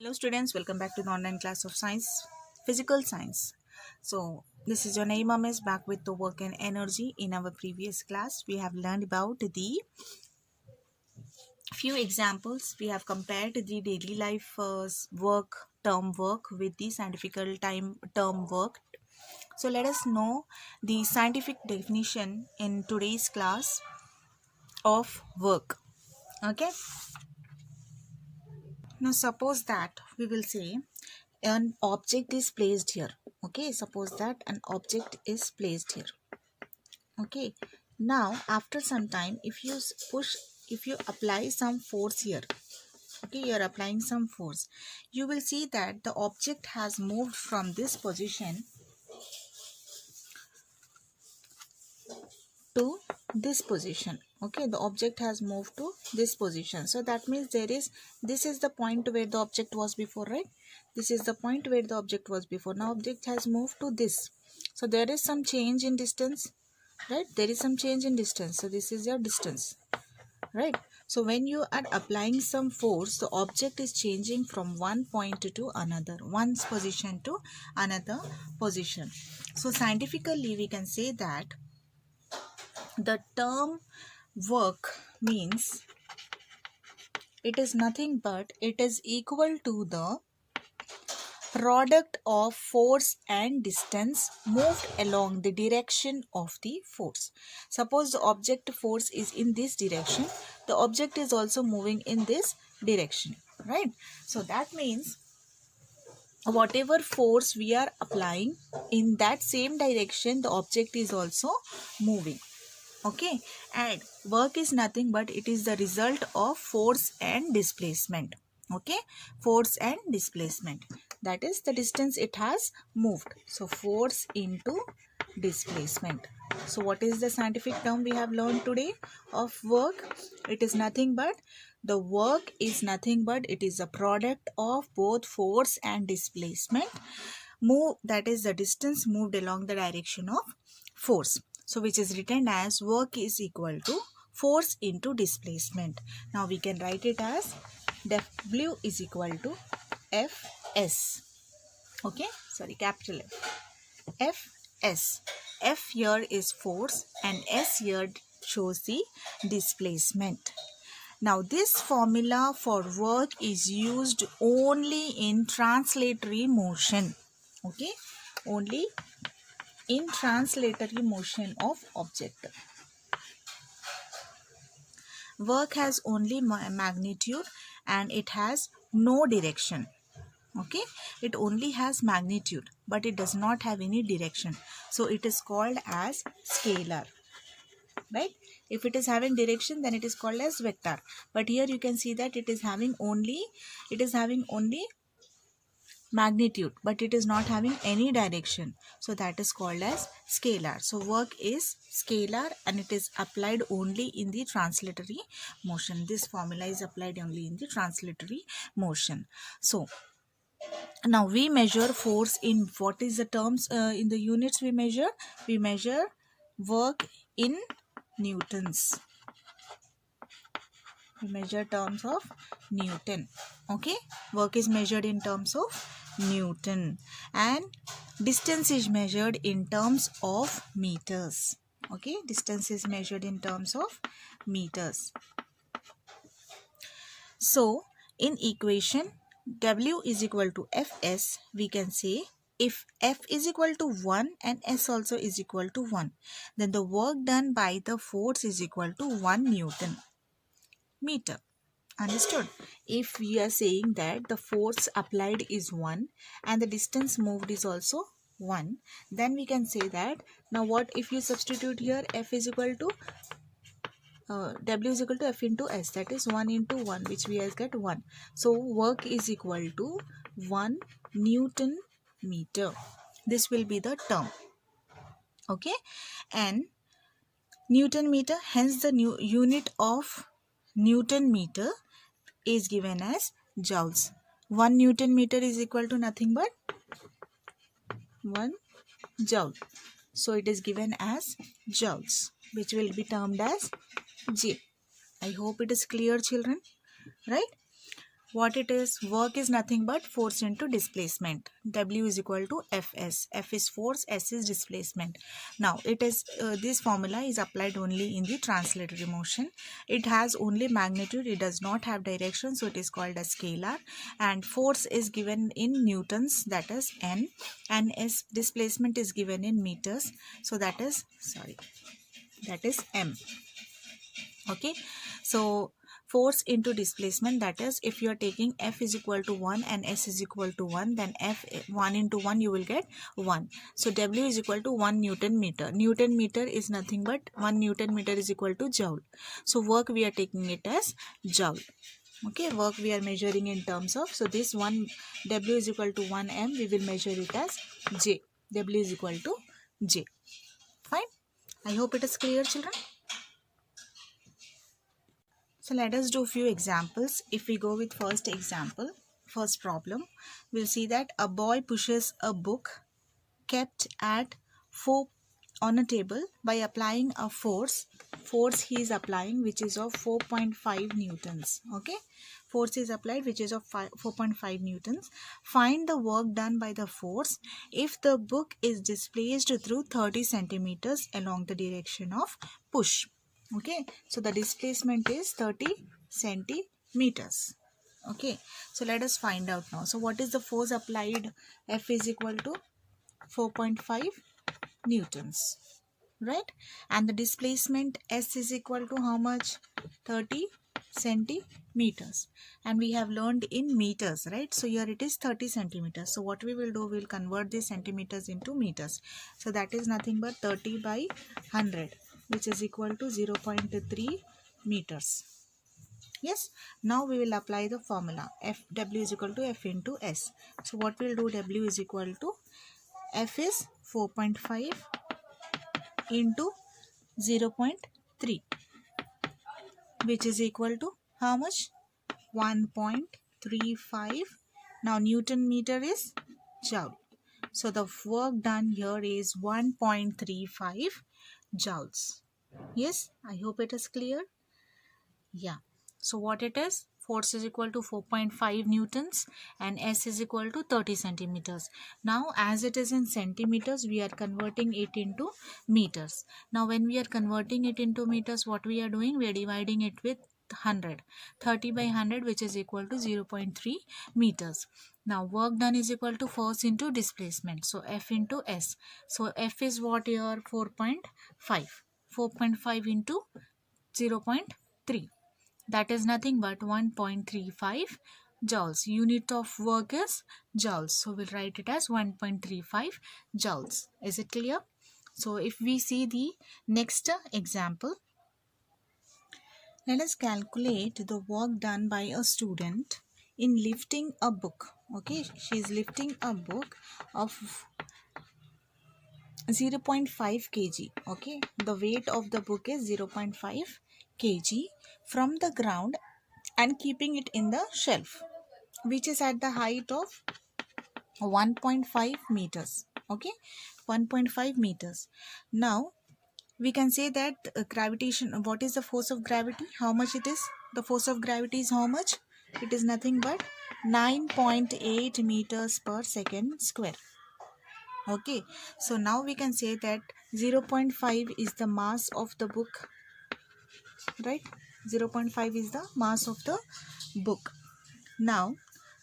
Hello students, welcome back to the online class of science, physical science. So this is your Naima Miss back with the work and energy. In our previous class, we have learned about the few examples. We have compared the daily life term work with the scientific term work. So let us know the scientific definition in today's class of work. Okay. Now suppose that we will say an object is placed here. Okay, suppose that an object is placed here. Okay, now after some time, if you apply some force here, okay, you are applying some force, you will see that the object has moved from this position to this position. Okay, the object has moved to this position, so that means this is the point where the object was before, right? This is the point where the object was before. Now object has moved to this, so there is some change in distance, right? There is some change in distance, so this is your distance, right? So when you are applying some force, the object is changing from one point to another, one position to another position. So scientifically we can say that the term work means it is nothing but it is equal to the product of force and distance moved along the direction of the force. Suppose the object force is in this direction, the object is also moving in this direction, right? So that means whatever force we are applying in that same direction, the object is also moving. Okay, and work is nothing but it is the result of force and displacement. Okay, force and displacement, that is the distance it has moved. So force into displacement. So what is the scientific term we have learned today of work? It is nothing but the work is nothing but it is a product of both force and displacement that is the distance moved along the direction of force. So which is written as work is equal to force into displacement. Now we can write it as W is equal to Fs. Okay, sorry, capital F. Fs. F here is force and S here shows the displacement. Now this formula for work is used only in translatory motion. Okay, only in translatory motion of object. Work has only magnitude and it has no direction. Okay, it only has magnitude but it does not have any direction, so it is called as scalar, right? If it is having direction, then it is called as vector, but here you can see that it is having only magnitude but it is not having any direction, so that is called as scalar. So work is scalar and it is applied only in the translatory motion. This formula is applied only in the translatory motion. So now we measure force in what is the terms in the units we measure work in newtons. We measure terms of Newton. Okay, work is measured in terms of Newton and distance is measured in terms of meters. Okay, distance is measured in terms of meters. So in equation W is equal to Fs, we can say if F is equal to 1 and S also is equal to 1, then the work done by the force is equal to 1 Newton meter. Understood? If we are saying that the force applied is 1 and the distance moved is also 1, then we can say that now what if you substitute here F is equal to W is equal to F into S, that is 1 into 1, which we has got 1. So work is equal to 1 Newton meter. This will be the term. Okay, and Newton meter, hence the new unit of Newton meter is given as joules. 1 Newton meter is equal to nothing but 1 joule. So it is given as joules, which will be termed as J. I hope it is clear, children, right? what it is, work is nothing but force into displacement. W is equal to Fs. F is force, S is displacement. Now it is this formula is applied only in the translatory motion. It has only magnitude, it does not have direction, so it is called a scalar. And force is given in newtons, that is N, and S displacement is given in meters, so that is M. Okay, so force into displacement, that is if you are taking F is equal to 1 and S is equal to 1, then F 1 into 1 you will get 1. So W is equal to 1 Newton meter. Newton meter is nothing but 1 Newton meter is equal to joule. So work we are taking it as joule. Okay, work we are measuring in terms of, so this one W is equal to 1 M, we will measure it as J. W is equal to J. Fine. I hope it is clear, children. So let us do a few examples. If we go with first example, first problem, we'll see that a boy pushes a book kept at 4 on a table by applying a force he is applying which is of 4.5 newtons. Okay, force is applied which is of 4.5 newtons. Find the work done by the force if the book is displaced through 30 centimeters along the direction of push. Okay, so the displacement is 30 centimeters. Okay, so let us find out now. So what is the force applied? F is equal to 4.5 newtons, right? And the displacement S is equal to how much? 30 centimeters. And we have learned in meters, right? So here it is 30 centimeters. So what we will do, we will convert the centimeters into meters. So that is nothing but 30 by 100, which is equal to 0.3 meters. Yes, now we will apply the formula. W is equal to F into S. So what we will do, W is equal to F is 4.5 into 0.3, which is equal to how much? 1.35. Now Newton meter is joule. So the work done here is 1.35 joules. Yes, I hope it is clear. Yeah. So what it is? Force is equal to 4.5 newtons and S is equal to 30 centimeters. Now as it is in centimeters, we are converting it into meters. Now when we are converting it into meters, what we are doing? We are dividing it with 100. 30 by 100, which is equal to 0.3 meters. Now work done is equal to force into displacement. So F into S. So F is what here? 4.5. 4.5 into 0.3. That is nothing but 1.35 joules. Unit of work is joules. So we'll write it as 1.35 joules. Is it clear? So if we see the next example, let us calculate the work done by a student in lifting a book. Okay, she is lifting a book of 0.5 kg. Okay, the weight of the book is 0.5 kg from the ground and keeping it in the shelf, which is at the height of 1.5 meters. Okay, 1.5 meters. Now we can say that gravitation, what is the force of gravity? How much it is? The force of gravity is how much? It is nothing but 9.8 meters per second square. Okay, so now we can say that 0.5 is the mass of the book, right? 0.5 is the mass of the book. Now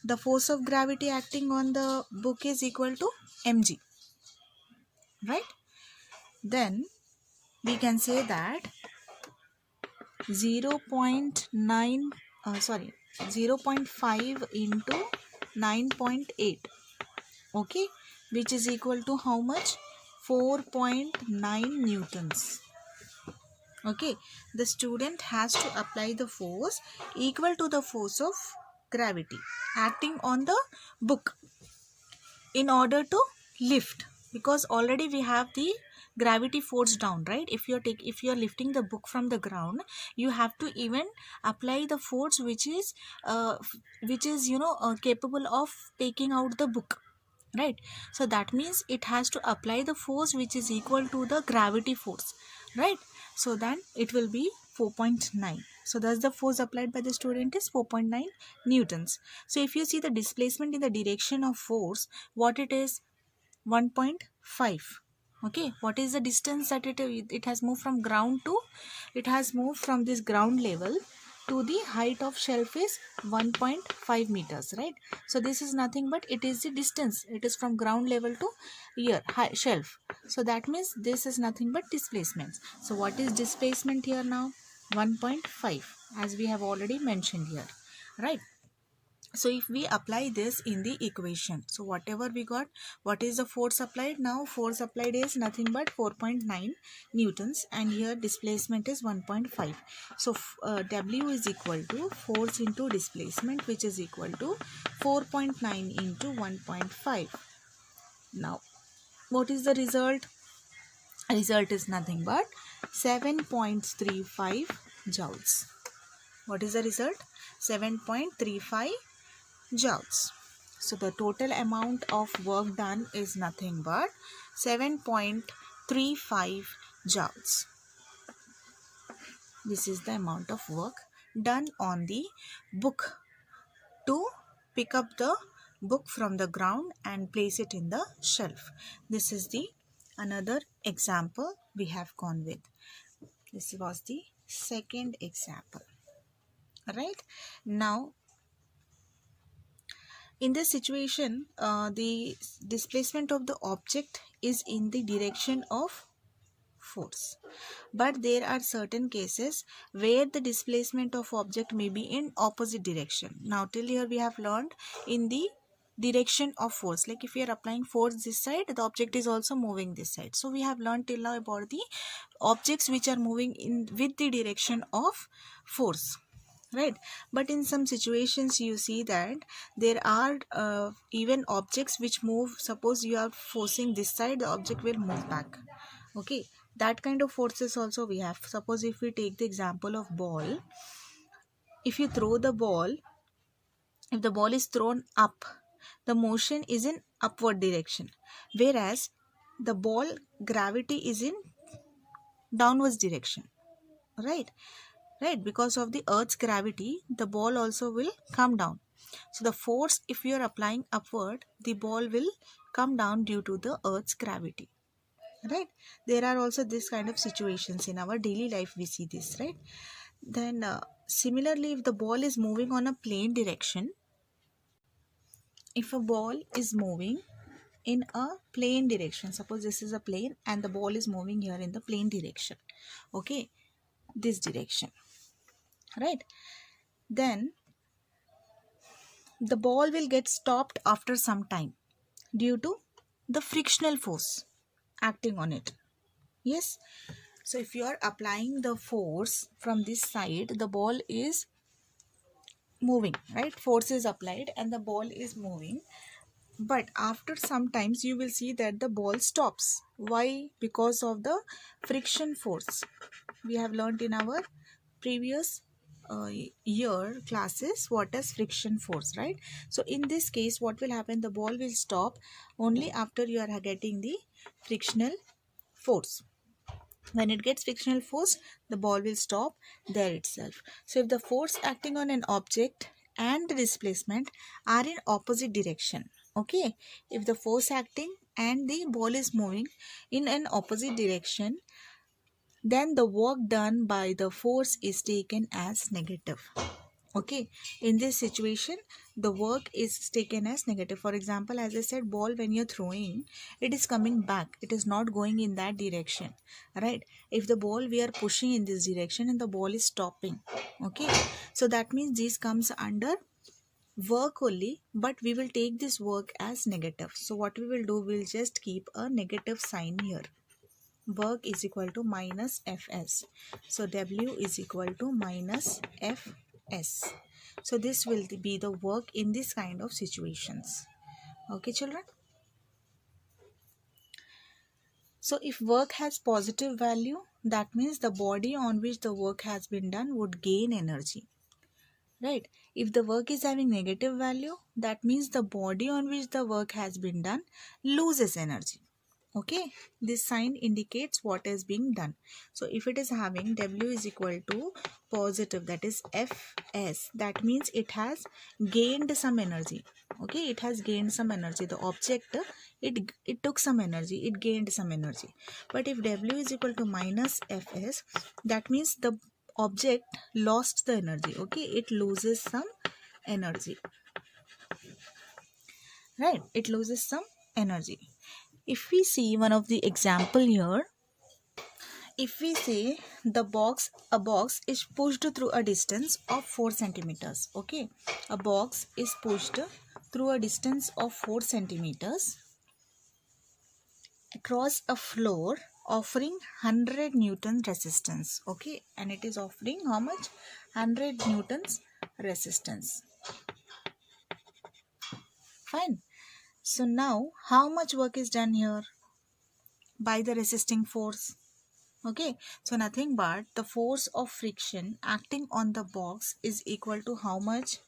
the force of gravity acting on the book is equal to mg, right? Then we can say that 0.5 into 9.8, okay, which is equal to how much? 4.9 newtons. Okay, the student has to apply the force equal to the force of gravity acting on the book in order to lift, because already we have the gravity force down, right? If you are lifting the book from the ground, you have to even apply the force which is capable of taking out the book, right? So that means it has to apply the force which is equal to the gravity force, right? So then it will be 4.9. So thus the force applied by the student is 4.9 newtons. So if you see the displacement in the direction of force, what it is? 1.5. Okay, what is the distance that it has moved from ground to? It has moved from this ground level to the height of shelf is 1.5 meters, right? So this is nothing but it is the distance. It is from ground level to here shelf. So that means this is nothing but displacement. So what is displacement here now? 1.5, as we have already mentioned here, right? So if we apply this in the equation, so whatever we got, what is the force applied? Now force applied is nothing but 4.9 newtons, and here displacement is 1.5. So W is equal to force into displacement, which is equal to 4.9 into 1.5. Now what is the result? Result is nothing but 7.35 joules. What is the result? 7.35 joules. So the total amount of work done is nothing but 7.35 joules. This is the amount of work done on the book to pick up the book from the ground and place it in the shelf. This is the another example we have gone with. This was the second example, right? Now in this situation, the displacement of the object is in the direction of force, but there are certain cases where the displacement of object may be in opposite direction. Now till here we have learned in the direction of force, like if we are applying force this side, the object is also moving this side. So we have learned till now about the objects which are moving in with the direction of force, right? But in some situations you see that there are even objects which move. Suppose you are forcing this side, the object will move back. Okay, that kind of forces also we have. Suppose if we take the example of ball, if you throw the ball, if the ball is thrown up, the motion is in upward direction, whereas the ball gravity is in downwards direction, right? Right, because of the earth's gravity, the ball also will come down. So the force, if you are applying upward, the ball will come down due to the earth's gravity, right? There are also this kind of situations in our daily life, we see this, right? Then similarly, if the ball is moving on a plane direction, if a ball is moving in a plane direction, suppose this is a plane and the ball is moving here in the plane direction, okay, this direction, right? Then the ball will get stopped after some time due to the frictional force acting on it. Yes, so if you are applying the force from this side, the ball is moving, right? Force is applied and the ball is moving, but after some times you will see that the ball stops. Why? Because of the friction force. We have learned in our previous year classes what is friction force, right? So in this case, what will happen? The ball will stop only after you are getting the frictional force. When it gets frictional force, the ball will stop there itself. So if the force acting on an object and the displacement are in opposite direction, okay, if the force acting and the ball is moving in an opposite direction, then the work done by the force is taken as negative. Okay, in this situation the work is taken as negative. For example, as I said, ball when you're throwing, it is coming back, it is not going in that direction, right? If the ball we are pushing in this direction and the ball is stopping, okay, so that means this comes under work only, but we will take this work as negative. So what we will do, we'll just keep a negative sign here. Work is equal to minus Fs. So W is equal to minus Fs. So this will be the work in this kind of situations. Okay, children. So if work has positive value, that means the body on which the work has been done would gain energy. Right? If the work is having negative value, that means the body on which the work has been done loses energy. Okay, this sign indicates what is being done. So if it is having W is equal to positive, that is Fs, that means it has gained some energy. Okay, it has gained some energy. The object, it took some energy, it gained some energy. But if W is equal to minus Fs, that means the object lost the energy. Okay, it loses some energy, right? It loses some energy. If we see one of the example here, if we say a box is pushed through a distance of 4 centimeters. Okay, a box is pushed through a distance of 4 centimeters across a floor offering 100 newton resistance. Okay, and it is offering how much? 100 newtons resistance. Fine. So now how much work is done here by the resisting force? Okay, so nothing but the force of friction acting on the box is equal to how much?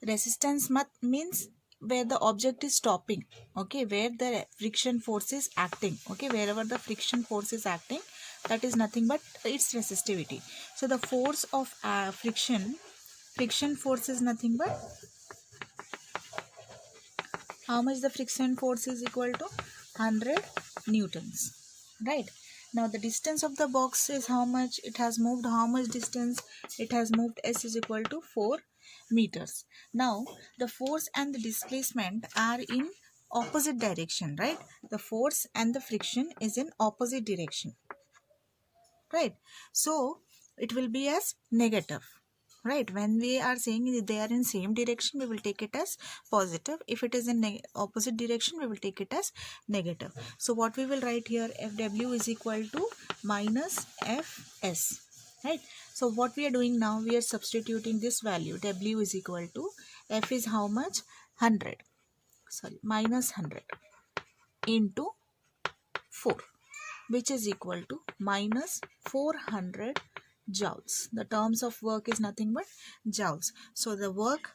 Resistance means where the object is stopping. Okay, where the friction force is acting. Okay, wherever the friction force is acting, that is nothing but its resistivity. So the force of friction force is nothing but how much? The friction force is equal to 100 newtons, right? Now the distance of the box is how much? It has moved how much distance? It has moved s is equal to 4 meters. Now the force and the displacement are in opposite direction, right? The force and the friction is in opposite direction, right? So it will be as negative, right? When we are saying they are in same direction, we will take it as positive. If it is in opposite direction, we will take it as negative. So what we will write here? Fw is equal to minus Fs, right? So what we are doing now, we are substituting this value. W is equal to F is how much? 100, sorry, minus 100 into 4, which is equal to minus 400 joules. The terms of work is nothing but joules. So the work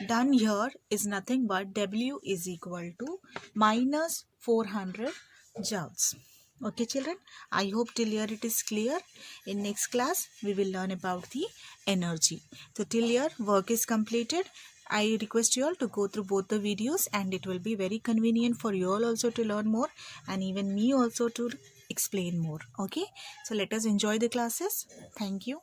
done here is nothing but W is equal to minus 400 joules. Okay children, I hope till here it is clear. In next class we will learn about the energy. So till here work is completed. I request you all to go through both the videos, and it will be very convenient for you all also to learn more, and even me also to explain more. Okay, so let us enjoy the classes. Thank you.